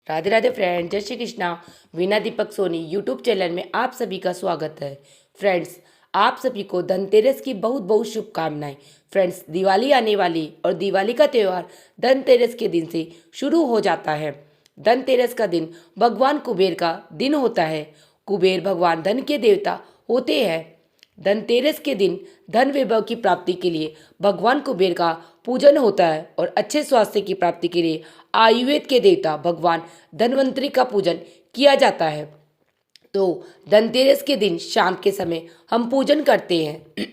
Radhe Radhe friends, जय Shri Krishna. Veena Deepak Soni YouTube channel में आप सभी का स्वागत है। फ्रेंड्स, आप सभी को धनतेरस की बहुत बहुत शुभकामनाएं। फ्रेंड्स, दिवाली आने वाली और दिवाली का त्यौहार धनतेरस के दिन से शुरू हो जाता है। धनतेरस का दिन भगवान कुबेर का दिन होता है। कुबेर भगवान धन के देवता होते हैं। धनतेरस के दिन धन वैभव की प्राप्ति के लिए भगवान कुबेर का पूजन होता है और अच्छे स्वास्थ्य की प्राप्ति के लिए आयुर्वेद के देवता भगवान धन्वंतरी का पूजन किया जाता है। तो धनतेरस के दिन शाम के समय हम पूजन करते हैं।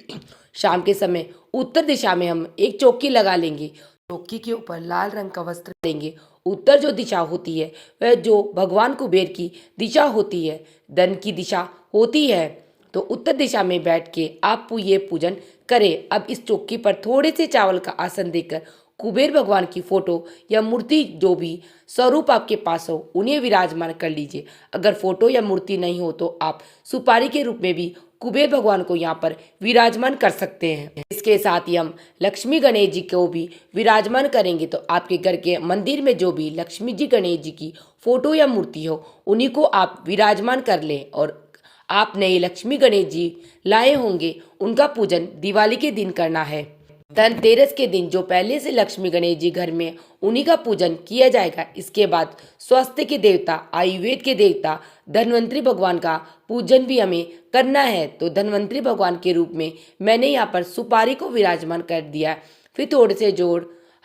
शाम के समय उत्तर दिशा में हम एक चौकी लगा लेंगे। चौकी के ऊपर लाल रंग का वस्त्र देंगे। उत्तर जो दिशा होती है वह जो भगवान कुबेर की दिशा होती है, धन की दिशा होती है। तो उत्तर दिशा में बैठ के आप ये पूजन करें। अब इस चौकी पर थोड़े से चावल का आसन देकर कुबेर भगवान की फोटो या मूर्ति जो भी स्वरूप आपके पास हो उन्हें विराजमान कर लीजिए। अगर फोटो या मूर्ति नहीं हो तो आप सुपारी के रूप में भी कुबेर भगवान को यहाँ पर विराजमान कर सकते हैं। इसके साथ ही हम लक्ष्मी गणेश जी को भी विराजमान करेंगे। तो आपके घर के मंदिर में जो भी लक्ष्मी जी गणेश जी की फोटो या मूर्ति हो उन्हीं को आप विराजमान कर लें। और आप नए लक्ष्मी गणेश जी लाए होंगे उनका पूजन दिवाली के दिन करना है। धनतेरस के दिन जो पहले से लक्ष्मी गणेश जी घर में उन्हीं का पूजन किया जाएगा। इसके बाद स्वास्थ्य के देवता, आयुर्वेद के देवता धन्वंतरी भगवान का पूजन भी हमें करना है। तो धन्वंतरी भगवान के रूप में मैंने यहाँ पर सुपारी को विराजमान कर दिया। फिर थोड़े से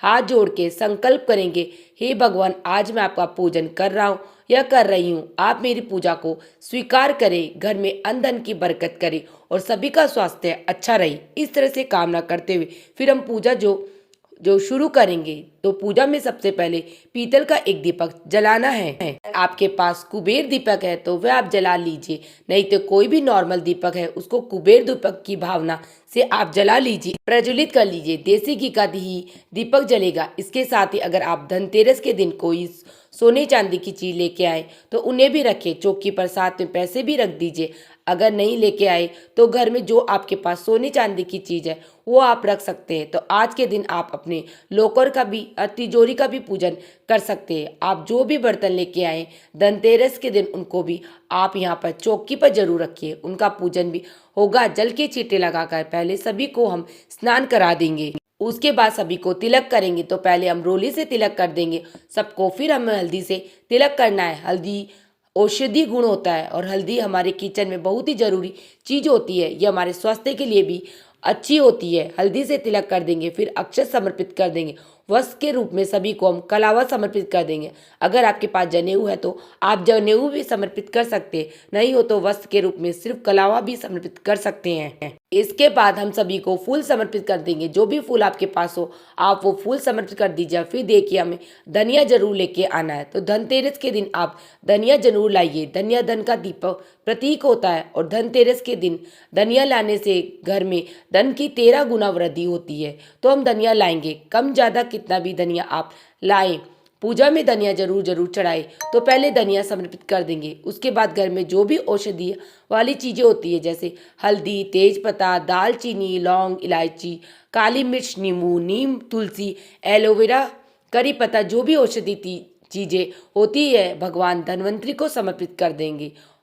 हाथ जोड़ के संकल्प करेंगे, हे भगवान, आज मैं आपका पूजन कर रहा हूँ या कर रही हूँ, आप मेरी पूजा को स्वीकार करें, घर में अन्न धन की बरकत करें और सभी का स्वास्थ्य अच्छा रहे। इस तरह से कामना करते हुए फिर हम पूजा जो जो शुरू करेंगे। तो पूजा में सबसे पहले पीतल का एक दीपक जलाना है। आपके पास कुबेर दीपक है तो वह आप जला लीजिए, नहीं तो कोई भी नॉर्मल दीपक है उसको कुबेर दीपक की भावना से आप जला लीजिए, प्रज्वलित कर लीजिए। देसी घी का ही दीपक जलेगा। इसके साथ ही अगर आप धनतेरस के दिन कोई सोने चांदी की चीज लेके आए तो उन्हें भी रखें। चौकी पर साथ में पैसे भी रख दीजिए। अगर नहीं लेके आए तो घर में जो आपके पास सोने चांदी की चीज है वो आप रख सकते हैं। तो आज के दिन आप अपने लॉकर का भी तिजोरी का भी पूजन कर सकते हैं। आप जो भी बर्तन लेके आए धनतेरस के दिन उनको भी आप यहाँ पर चौकी पर जरूर रखिए। उनका पूजन भी होगा। जल के छींटे लगाकर पहले सभी को हम स्नान करा देंगे। उसके बाद सभी को तिलक करेंगे। तो पहले हम रोली से तिलक कर देंगे सबको, फिर हमें हल्दी से तिलक करना है। हल्दी औषधि गुण होता है और हल्दी हमारे किचन में बहुत ही जरूरी चीज होती है। ये हमारे स्वास्थ्य के लिए भी अच्छी होती है। हल्दी से तिलक कर देंगे, फिर अक्षत समर्पित कर देंगे। वस्त्र के रूप में सभी को हम कलावा समर्पित कर देंगे। अगर आपके पास जनेऊ है तो आप जनेऊ भी समर्पित कर सकते हैं, नहीं हो तो वस्त्र के रूप में सिर्फ कलावा भी समर्पित कर सकते हैं। इसके बाद हम सभी को फूल समर्पित कर देंगे। जो भी फूल आपके पास हो आप वो फूल समर्पित कर दीजिए। फिर देखिए हमें धनिया जरूर लेके आना है। तो धनतेरस के दिन आप धनिया जरूर लाइए। धनिया धन का दीपक प्रतीक होता है और धनतेरस के दिन धनिया लाने से घर में धन की 13 गुना वृद्धि होती है। तो हम धनिया लाएंगे, कम ज़्यादा कितना भी धनिया आप लाएं। पूजा में धनिया जरूर जरूर चढ़ाए। तो पहले धनिया समर्पित कर देंगे। उसके बाद घर में जो भी औषधि वाली चीज़ें होती है जैसे हल्दी, तेज पत्ता, दालचीनी, लौंग, इलायची, काली मिर्च, नींबू, नीम, तुलसी, एलोवेरा, करी पत्ता, जो भी औषधि चीज़ें होती है भगवान धन्वंतरी को समर्पित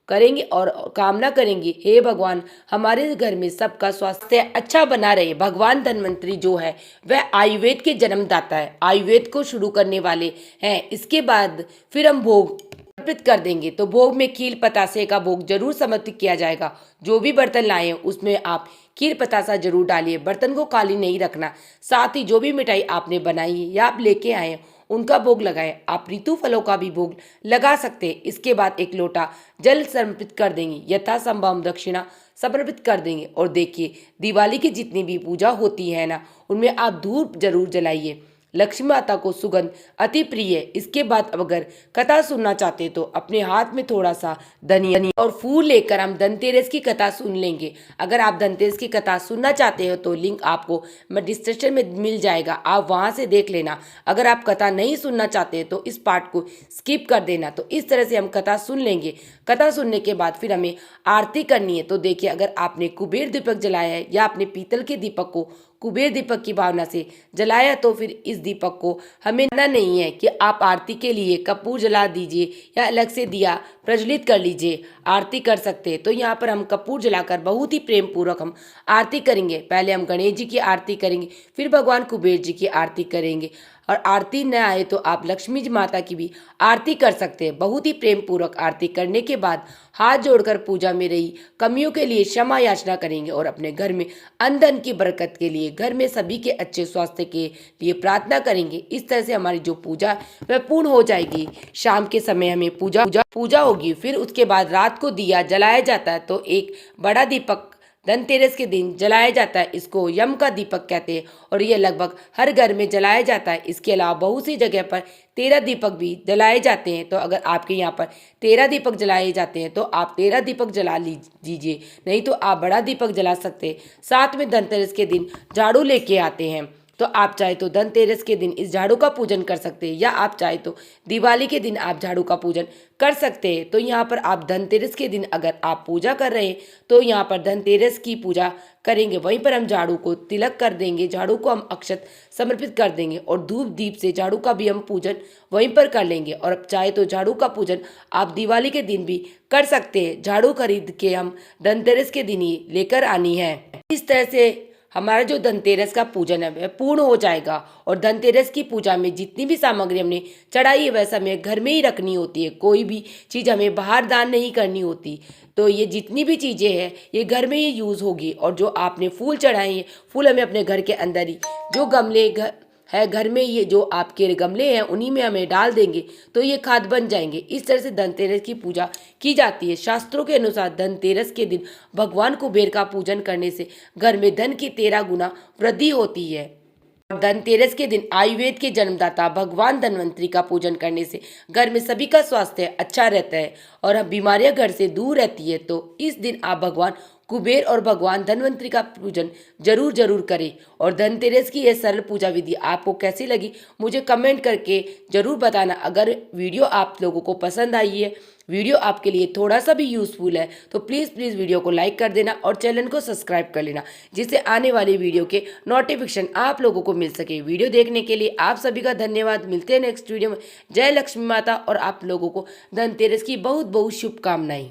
करेंगे और कामना करेंगे, हे भगवान हमारे घर में सबका स्वास्थ्य अच्छा बना रहे। भगवान धन्वंतरी जो है वह आयुर्वेद के जन्मदाता है, आयुर्वेद को शुरू करने वाले हैं। इसके बाद फिर हम भोग समर्पित कर देंगे। तो भोग में खीर पतासे का भोग जरूर समर्पित किया जाएगा। जो भी बर्तन लाए हैं उसमें आप खीर पतासा जरूर डालिए। बर्तन को खाली नहीं रखना। साथ ही जो भी मिठाई आपने बनाई है या आप लेके आए हैं उनका भोग लगाएं। आप ऋतु फलों का भी भोग लगा सकते हैं। इसके बाद एक लोटा जल समर्पित कर देंगे। यथासंभव हम दक्षिणा समर्पित कर देंगे। और देखिए दिवाली की जितनी भी पूजा होती है ना उनमें आप धूप जरूर जलाइए। लक्ष्मी माता को सुगंध अति प्रिय है। इसके बाद अब अगर कथा सुनना चाहते हैं तो अपने हाथ में थोड़ा सा धनिया और फूल लेकर हम धनतेरस की कथा सुन लेंगे। अगर आप धनतेरस की कथा सुनना चाहते हो तो लिंक आपको डिस्क्रिप्शन में मिल जाएगा, आप वहां से देख लेना। अगर आप कथा नहीं सुनना चाहते तो इस पार्ट को स्किप कर देना। तो इस तरह से हम कथा सुन लेंगे। कथा सुनने के बाद फिर हमें आरती करनी है। तो देखिए अगर आपने कुबेर दीपक जलाया है या आपने पीतल के दीपक को कुबेर दीपक की भावना से जलाया, तो फिर इस दीपक को हमें ना नहीं है कि आप आरती के लिए कपूर जला दीजिए या अलग से दिया प्रज्वलित कर लीजिए, आरती कर सकते हैं। तो यहाँ पर हम कपूर जलाकर बहुत ही प्रेम पूर्वक हम आरती करेंगे। पहले हम गणेश जी की आरती करेंगे, फिर भगवान कुबेर जी की आरती करेंगे, और आरती न आए तो आप लक्ष्मी जी माता की भी आरती कर सकते हैं। बहुत ही प्रेम पूर्वक आरती करने के बाद हाथ जोड़कर पूजा में रही कमियों के लिए क्षमा याचना करेंगे और अपने घर में अन्न धन की बरकत के लिए, घर में सभी के अच्छे स्वास्थ्य के लिए प्रार्थना करेंगे। इस तरह से हमारी जो पूजा वह पूर्ण हो जाएगी। शाम के समय हमें पूजा होगी, फिर उसके बाद रात को दिया जलाया जाता है। तो एक बड़ा दीपक धनतेरस के दिन जलाया जाता है, इसको यम का दीपक कहते हैं और ये लगभग हर घर में जलाया जाता है। इसके अलावा बहुत सी जगह पर 13 दीपक भी जलाए जाते हैं। तो अगर आपके यहाँ पर 13 दीपक जलाए जाते हैं तो आप 13 दीपक जला लीजिए, नहीं तो आप बड़ा दीपक जला सकते हैं। साथ में धनतेरस के दिन झाड़ू लेके आते हैं, तो आप चाहे तो धनतेरस के दिन इस झाड़ू का पूजन कर सकते हैं, या आप चाहे तो दिवाली के दिन आप झाड़ू का पूजन कर सकते हैं। तो यहाँ पर आप धनतेरस के दिन अगर आप पूजा कर रहे हैं तो यहाँ पर धनतेरस की पूजा करेंगे, वहीं पर हम झाड़ू को तिलक कर देंगे, झाड़ू को हम अक्षत समर्पित कर देंगे और धूप दीप से झाड़ू का भी हम पूजन वहीं पर कर लेंगे। और अब चाहे तो झाड़ू का पूजन आप दिवाली के दिन भी कर सकते हैं। झाड़ू खरीद के हम धनतेरस के दिन ही लेकर आनी है। इस तरह से हमारा जो धनतेरस का पूजन है वह पूर्ण हो जाएगा। और धनतेरस की पूजा में जितनी भी सामग्री हमने चढ़ाई है वह हमें घर में ही रखनी होती है, कोई भी चीज़ हमें बाहर दान नहीं करनी होती। तो ये जितनी भी चीज़ें हैं ये घर में ही यूज़ होगी। और जो आपने फूल चढ़ाए हैं, फूल हमें अपने घर के अंदर ही, जो गमले है घर में, ये जो आपके गमले हैं उन्हीं में हमें डाल देंगे तो ये खाद बन जाएंगे। इस तरह से धनतेरस की पूजा की जाती है। शास्त्रों के अनुसार धनतेरस के दिन भगवान कुबेर का पूजन करने से घर में धन की 13 गुना वृद्धि होती है। धनतेरस के दिन आयुर्वेद के जन्मदाता भगवान धन्वंतरी का पूजन करने से घर में सभी का स्वास्थ्य अच्छा रहता है और बीमारियां घर से दूर रहती है। तो इस दिन आप भगवान कुबेर और भगवान धन्वंतरी का पूजन जरूर करें। और धनतेरस की यह सरल पूजा विधि आपको कैसी लगी मुझे कमेंट करके जरूर बताना। अगर वीडियो आप लोगों को पसंद आई है, वीडियो आपके लिए थोड़ा सा भी यूज़फुल है, तो प्लीज़ वीडियो को लाइक कर देना और चैनल को सब्सक्राइब कर लेना, जिससे आने वाली वीडियो के नोटिफिकेशन आप लोगों को मिल सके। वीडियो देखने के लिए आप सभी का धन्यवाद। मिलते हैं नेक्स्ट वीडियो में। जय लक्ष्मी माता और आप लोगों को धनतेरस की बहुत बहुत शुभकामनाएं।